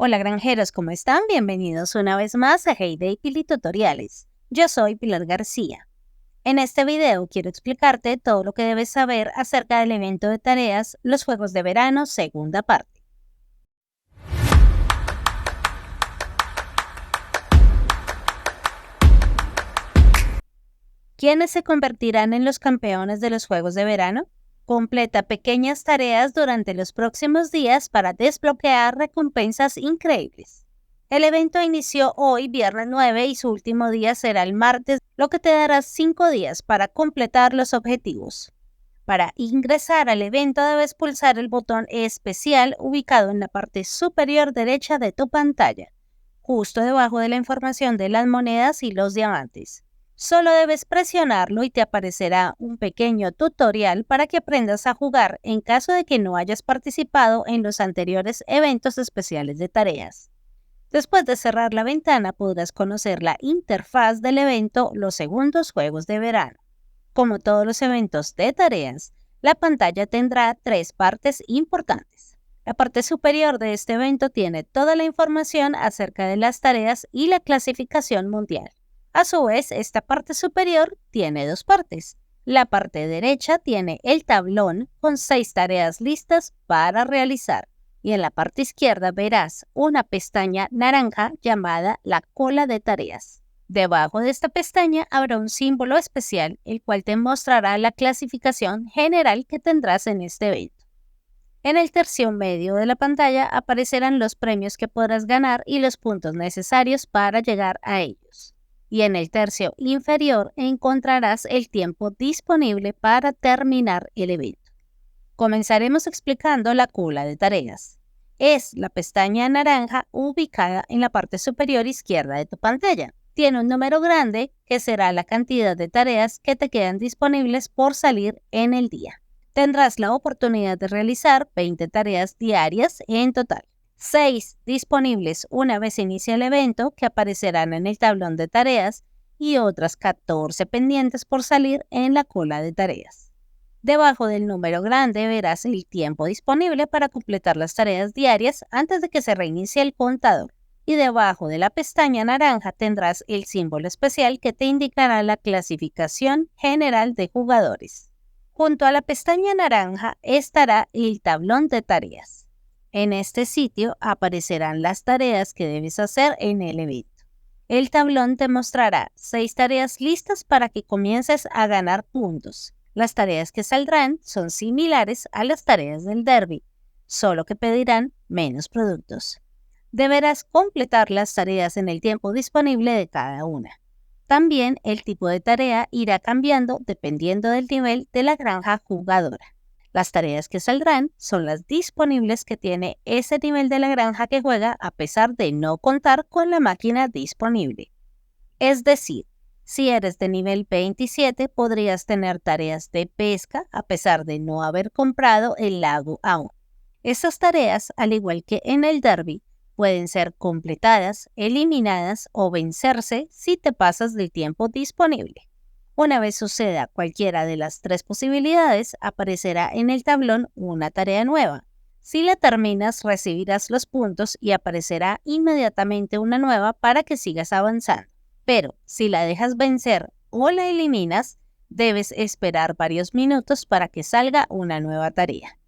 Hola granjeros, ¿cómo están? Bienvenidos una vez más a Heyday Pili Tutoriales. Yo soy Pilar García. En este video quiero explicarte todo lo que debes saber acerca del evento de tareas Los Juegos de Verano, segunda parte. ¿Quiénes se convertirán en los campeones de los Juegos de Verano? Completa pequeñas tareas durante los próximos días para desbloquear recompensas increíbles. El evento inició hoy, viernes 9, y su último día será el martes, lo que te dará 5 días para completar los objetivos. Para ingresar al evento debes pulsar el botón especial ubicado en la parte superior derecha de tu pantalla, justo debajo de la información de las monedas y los diamantes. Solo debes presionarlo y te aparecerá un pequeño tutorial para que aprendas a jugar en caso de que no hayas participado en los anteriores eventos especiales de tareas. Después de cerrar la ventana podrás conocer la interfaz del evento Los Segundos Juegos de Verano. Como todos los eventos de tareas, la pantalla tendrá 3 partes importantes. La parte superior de este evento tiene toda la información acerca de las tareas y la clasificación mundial. A su vez, esta parte superior tiene 2 partes. La parte derecha tiene el tablón con 6 tareas listas para realizar. Y en la parte izquierda verás una pestaña naranja llamada la cola de tareas. Debajo de esta pestaña habrá un símbolo especial, el cual te mostrará la clasificación general que tendrás en este evento. En el tercio medio de la pantalla aparecerán los premios que podrás ganar y los puntos necesarios para llegar a ellos. Y en el tercio inferior encontrarás el tiempo disponible para terminar el evento. Comenzaremos explicando la cola de tareas. Es la pestaña naranja ubicada en la parte superior izquierda de tu pantalla. Tiene un número grande que será la cantidad de tareas que te quedan disponibles por salir en el día. Tendrás la oportunidad de realizar 20 tareas diarias en total. 6 disponibles una vez inicie el evento que aparecerán en el tablón de tareas y otras 14 pendientes por salir en la cola de tareas. Debajo del número grande verás el tiempo disponible para completar las tareas diarias antes de que se reinicie el contador. Y debajo de la pestaña naranja tendrás el símbolo especial que te indicará la clasificación general de jugadores. Junto a la pestaña naranja estará el tablón de tareas. En este sitio aparecerán las tareas que debes hacer en el evento. El tablón te mostrará 6 tareas listas para que comiences a ganar puntos. Las tareas que saldrán son similares a las tareas del derby, solo que pedirán menos productos. Deberás completar las tareas en el tiempo disponible de cada una. También el tipo de tarea irá cambiando dependiendo del nivel de la granja jugadora. Las tareas que saldrán son las disponibles que tiene ese nivel de la granja que juega a pesar de no contar con la máquina disponible. Es decir, si eres de nivel 27 podrías tener tareas de pesca a pesar de no haber comprado el lago aún. Estas tareas, al igual que en el derby, pueden ser completadas, eliminadas o vencerse si te pasas del tiempo disponible. Una vez suceda cualquiera de las 3 posibilidades, aparecerá en el tablón una tarea nueva. Si la terminas, recibirás los puntos y aparecerá inmediatamente una nueva para que sigas avanzando. Pero si la dejas vencer o la eliminas, debes esperar varios minutos para que salga una nueva tarea.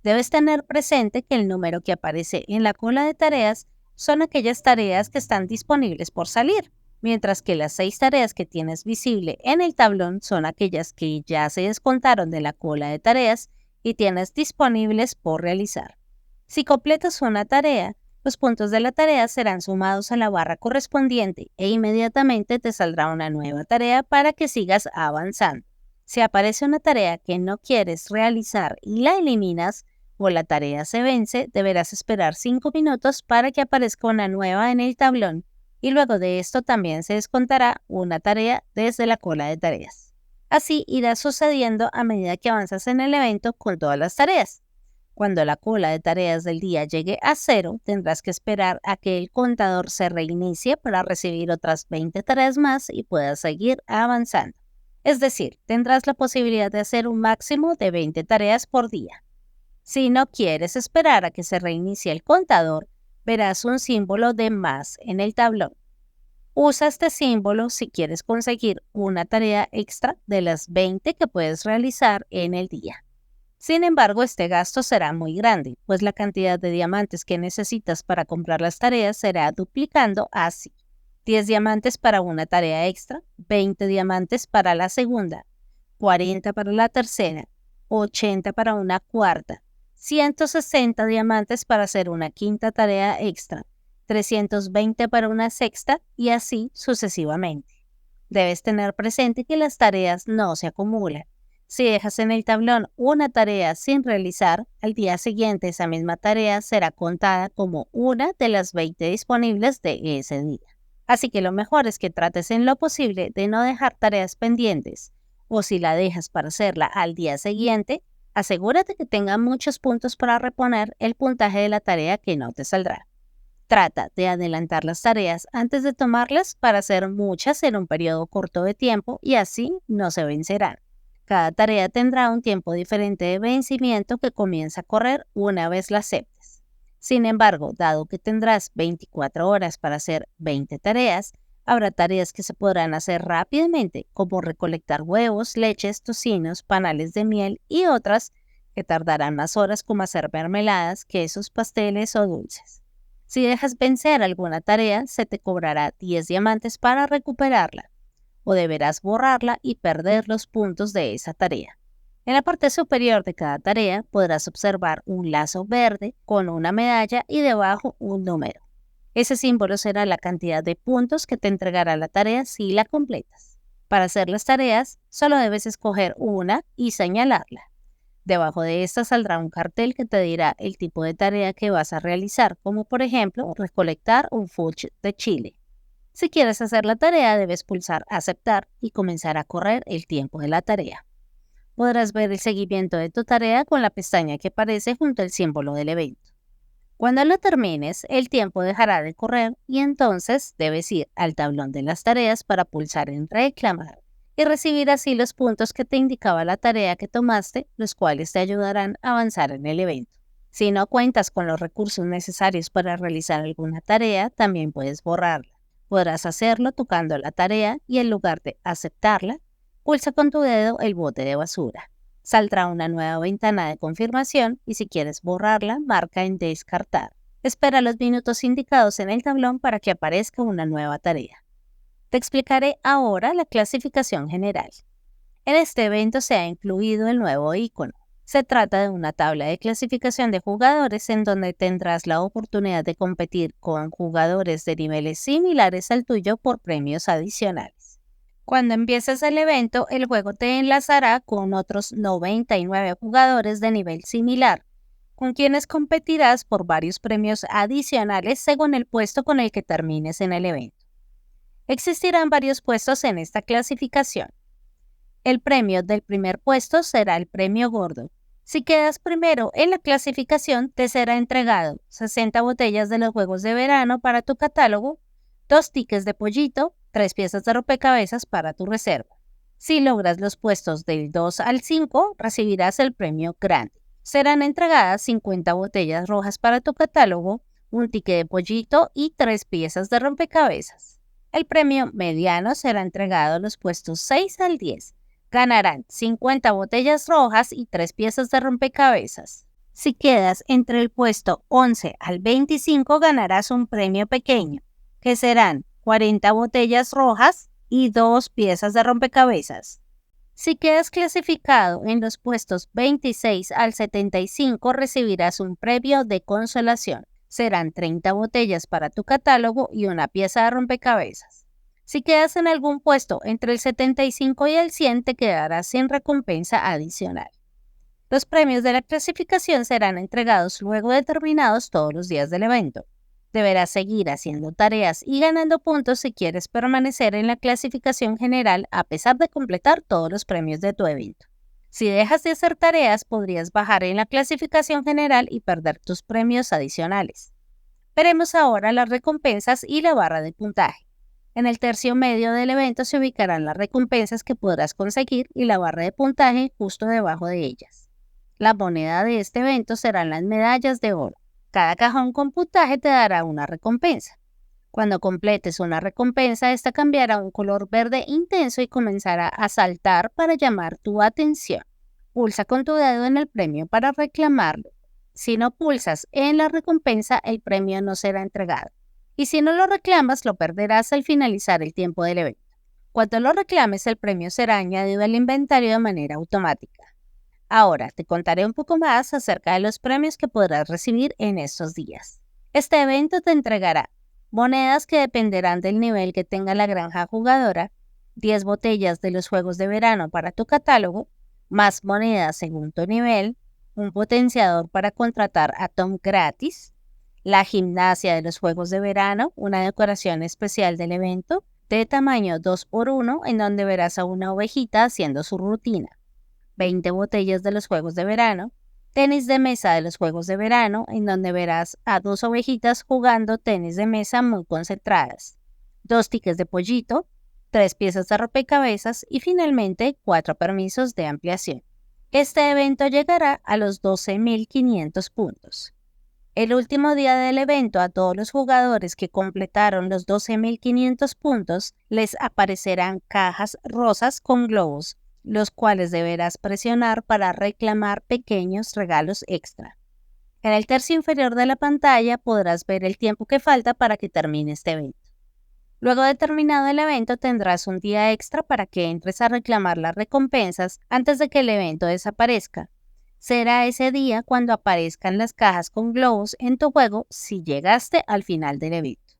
Debes tener presente que el número que aparece en la cola de tareas son aquellas tareas que están disponibles por salir, mientras que las 6 tareas que tienes visible en el tablón son aquellas que ya se descontaron de la cola de tareas y tienes disponibles por realizar. Si completas una tarea, los puntos de la tarea serán sumados a la barra correspondiente e inmediatamente te saldrá una nueva tarea para que sigas avanzando. Si aparece una tarea que no quieres realizar y la eliminas o la tarea se vence, deberás esperar 5 minutos para que aparezca una nueva en el tablón y luego de esto también se descontará una tarea desde la cola de tareas. Así irá sucediendo a medida que avanzas en el evento con todas las tareas. Cuando la cola de tareas del día llegue a 0, tendrás que esperar a que el contador se reinicie para recibir otras 20 tareas más y puedas seguir avanzando. Es decir, tendrás la posibilidad de hacer un máximo de 20 tareas por día. Si no quieres esperar a que se reinicie el contador, verás un símbolo de más en el tablón. Usa este símbolo si quieres conseguir una tarea extra de las 20 que puedes realizar en el día. Sin embargo, este gasto será muy grande, pues la cantidad de diamantes que necesitas para comprar las tareas será duplicando así. 10 diamantes para una tarea extra, 20 diamantes para la segunda, 40 para la tercera, 80 para una cuarta, 160 diamantes para hacer una quinta tarea extra, 320 para una sexta y así sucesivamente. Debes tener presente que las tareas no se acumulan. Si dejas en el tablón una tarea sin realizar, al día siguiente esa misma tarea será contada como una de las 20 disponibles de ese día. Así que lo mejor es que trates en lo posible de no dejar tareas pendientes, o si la dejas para hacerla al día siguiente, asegúrate que tenga muchos puntos para reponer el puntaje de la tarea que no te saldrá. Trata de adelantar las tareas antes de tomarlas para hacer muchas en un periodo corto de tiempo y así no se vencerán. Cada tarea tendrá un tiempo diferente de vencimiento que comienza a correr una vez la aceptes. Sin embargo, dado que tendrás 24 horas para hacer 20 tareas, habrá tareas que se podrán hacer rápidamente, como recolectar huevos, leches, tocinos, panales de miel y otras que tardarán más horas, como hacer mermeladas, quesos, pasteles o dulces. Si dejas vencer alguna tarea, se te cobrará 10 diamantes para recuperarla, o deberás borrarla y perder los puntos de esa tarea. En la parte superior de cada tarea podrás observar un lazo verde con una medalla y debajo un número. Ese símbolo será la cantidad de puntos que te entregará la tarea si la completas. Para hacer las tareas, solo debes escoger una y señalarla. Debajo de esta saldrá un cartel que te dirá el tipo de tarea que vas a realizar, como por ejemplo, recolectar un fudge de chile. Si quieres hacer la tarea, debes pulsar aceptar y comenzar a correr el tiempo de la tarea. Podrás ver el seguimiento de tu tarea con la pestaña que aparece junto al símbolo del evento. Cuando lo termines, el tiempo dejará de correr y entonces debes ir al tablón de las tareas para pulsar en reclamar y recibir así los puntos que te indicaba la tarea que tomaste, los cuales te ayudarán a avanzar en el evento. Si no cuentas con los recursos necesarios para realizar alguna tarea, también puedes borrarla. Podrás hacerlo tocando la tarea y en lugar de aceptarla, pulsa con tu dedo el bote de basura. Saldrá una nueva ventana de confirmación y si quieres borrarla, marca en descartar. Espera los minutos indicados en el tablón para que aparezca una nueva tarea. Te explicaré ahora la clasificación general. En este evento se ha incluido el nuevo icono. Se trata de una tabla de clasificación de jugadores en donde tendrás la oportunidad de competir con jugadores de niveles similares al tuyo por premios adicionales. Cuando empieces el evento, el juego te enlazará con otros 99 jugadores de nivel similar, con quienes competirás por varios premios adicionales según el puesto con el que termines en el evento. Existirán varios puestos en esta clasificación. El premio del primer puesto será el premio gordo. Si quedas primero en la clasificación, te será entregado 60 botellas de los juegos de verano para tu catálogo, 2 tickets de pollito, 3 piezas de rompecabezas para tu reserva. Si logras los puestos del 2 al 5, recibirás el premio grande. Serán entregadas 50 botellas rojas para tu catálogo, un ticket de pollito y 3 piezas de rompecabezas. El premio mediano será entregado en los puestos 6 al 10. Ganarán 50 botellas rojas y 3 piezas de rompecabezas. Si quedas entre el puesto 11 al 25, ganarás un premio pequeño, que serán 40 botellas rojas y 2 piezas de rompecabezas. Si quedas clasificado en los puestos 26 al 75, recibirás un premio de consolación. Serán 30 botellas para tu catálogo y una pieza de rompecabezas. Si quedas en algún puesto entre el 75 y el 100, te quedarás sin recompensa adicional. Los premios de la clasificación serán entregados luego de terminados todos los días del evento. Deberás seguir haciendo tareas y ganando puntos si quieres permanecer en la clasificación general a pesar de completar todos los premios de tu evento. Si dejas de hacer tareas, podrías bajar en la clasificación general y perder tus premios adicionales. Veremos ahora las recompensas y la barra de puntaje. En el tercio medio del evento se ubicarán las recompensas que podrás conseguir y la barra de puntaje justo debajo de ellas. La moneda de este evento serán las medallas de oro. Cada cajón con puntaje te dará una recompensa. Cuando completes una recompensa, esta cambiará a un color verde intenso y comenzará a saltar para llamar tu atención. Pulsa con tu dedo en el premio para reclamarlo. Si no pulsas en la recompensa, el premio no será entregado. Y si no lo reclamas, lo perderás al finalizar el tiempo del evento. Cuando lo reclames, el premio será añadido al inventario de manera automática. Ahora te contaré un poco más acerca de los premios que podrás recibir en estos días. Este evento te entregará monedas que dependerán del nivel que tenga la granja jugadora, 10 botellas de los juegos de verano para tu catálogo, más monedas según tu nivel, un potenciador para contratar a Tom gratis, la gimnasia de los juegos de verano, una decoración especial del evento, de tamaño 2x1 en donde verás a una ovejita haciendo su rutina, 20 botellas de los juegos de verano, tenis de mesa de los juegos de verano, en donde verás a 2 ovejitas jugando tenis de mesa muy concentradas, 2 tickets de pollito, 3 piezas de rompecabezas y finalmente 4 permisos de ampliación. Este evento llegará a los 12.500 puntos. El último día del evento, a todos los jugadores que completaron los 12.500 puntos, les aparecerán cajas rosas con globos, los cuales deberás presionar para reclamar pequeños regalos extra. En el tercio inferior de la pantalla podrás ver el tiempo que falta para que termine este evento. Luego de terminado el evento tendrás un día extra para que entres a reclamar las recompensas antes de que el evento desaparezca. Será ese día cuando aparezcan las cajas con globos en tu juego si llegaste al final del evento.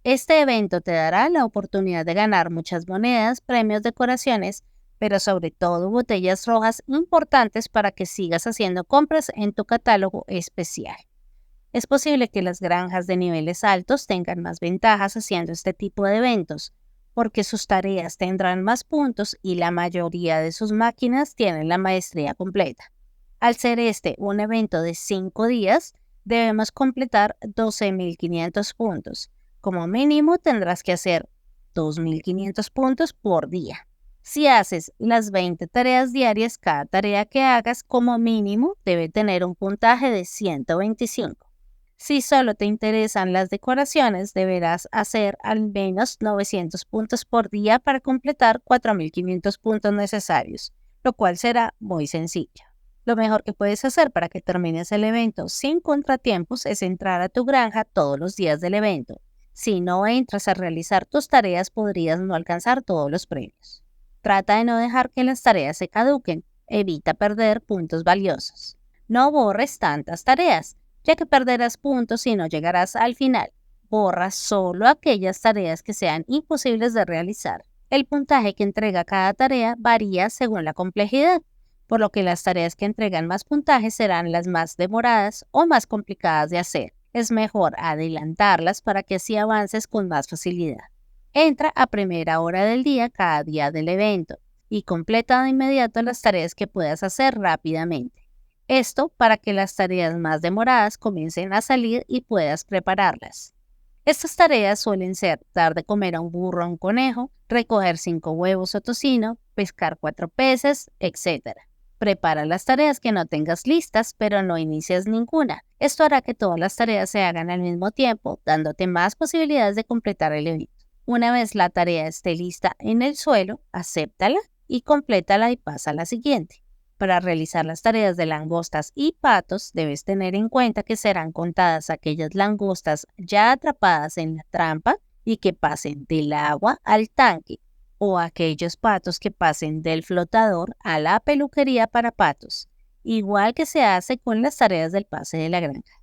Este evento te dará la oportunidad de ganar muchas monedas, premios, decoraciones, pero sobre todo botellas rojas importantes para que sigas haciendo compras en tu catálogo especial. Es posible que las granjas de niveles altos tengan más ventajas haciendo este tipo de eventos, porque sus tareas tendrán más puntos y la mayoría de sus máquinas tienen la maestría completa. Al ser este un evento de 5 días, debemos completar 12.500 puntos. Como mínimo tendrás que hacer 2.500 puntos por día. Si haces las 20 tareas diarias, cada tarea que hagas como mínimo debe tener un puntaje de 125. Si solo te interesan las decoraciones, deberás hacer al menos 900 puntos por día para completar 4.500 puntos necesarios, lo cual será muy sencillo. Lo mejor que puedes hacer para que termines el evento sin contratiempos es entrar a tu granja todos los días del evento. Si no entras a realizar tus tareas, podrías no alcanzar todos los premios. Trata de no dejar que las tareas se caduquen. Evita perder puntos valiosos. No borres tantas tareas, ya que perderás puntos y no llegarás al final. Borra solo aquellas tareas que sean imposibles de realizar. El puntaje que entrega cada tarea varía según la complejidad, por lo que las tareas que entregan más puntajes serán las más demoradas o más complicadas de hacer. Es mejor adelantarlas para que así avances con más facilidad. Entra a primera hora del día cada día del evento y completa de inmediato las tareas que puedas hacer rápidamente. Esto para que las tareas más demoradas comiencen a salir y puedas prepararlas. Estas tareas suelen ser dar de comer a un burro o a un conejo, recoger 5 huevos o tocino, pescar 4 peces, etc. Prepara las tareas que no tengas listas, pero no inicies ninguna. Esto hará que todas las tareas se hagan al mismo tiempo, dándote más posibilidades de completar el evento. Una vez la tarea esté lista en el suelo, acéptala y complétala y pasa a la siguiente. Para realizar las tareas de langostas y patos, debes tener en cuenta que serán contadas aquellas langostas ya atrapadas en la trampa y que pasen del agua al tanque, o aquellos patos que pasen del flotador a la peluquería para patos, igual que se hace con las tareas del pase de la granja.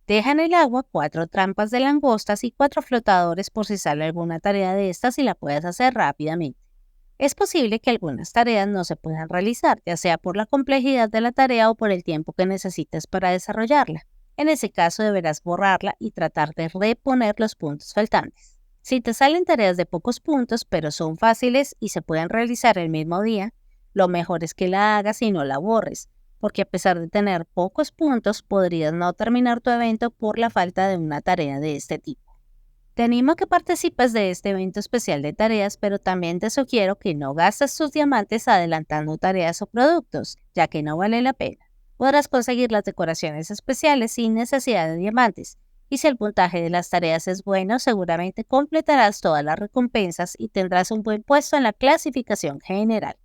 Deja en el agua 4 trampas de langostas y 4 flotadores por si sale alguna tarea de estas y la puedas hacer rápidamente. Es posible que algunas tareas no se puedan realizar, ya sea por la complejidad de la tarea o por el tiempo que necesites para desarrollarla. En ese caso deberás borrarla y tratar de reponer los puntos faltantes. Si te salen tareas de pocos puntos, pero son fáciles y se pueden realizar el mismo día, lo mejor es que la hagas y no la borres, porque a pesar de tener pocos puntos, podrías no terminar tu evento por la falta de una tarea de este tipo. Te animo a que participes de este evento especial de tareas, pero también te sugiero que no gastes tus diamantes adelantando tareas o productos, ya que no vale la pena. Podrás conseguir las decoraciones especiales sin necesidad de diamantes, y si el puntaje de las tareas es bueno, seguramente completarás todas las recompensas y tendrás un buen puesto en la clasificación general.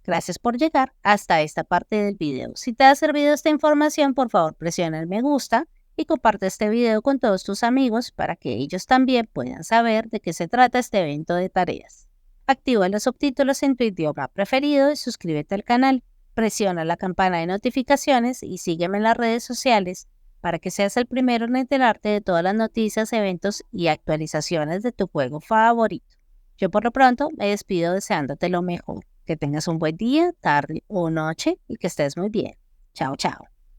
Gracias por llegar hasta esta parte del video. Si te ha servido esta información, por favor presiona el me gusta y comparte este video con todos tus amigos para que ellos también puedan saber de qué se trata este evento de tareas. Activa los subtítulos en tu idioma preferido y suscríbete al canal. Presiona la campana de notificaciones y sígueme en las redes sociales para que seas el primero en enterarte de todas las noticias, eventos y actualizaciones de tu juego favorito. Yo por lo pronto me despido deseándote lo mejor. Que tengas un buen día, tarde o noche y que estés muy bien. Chao, chao.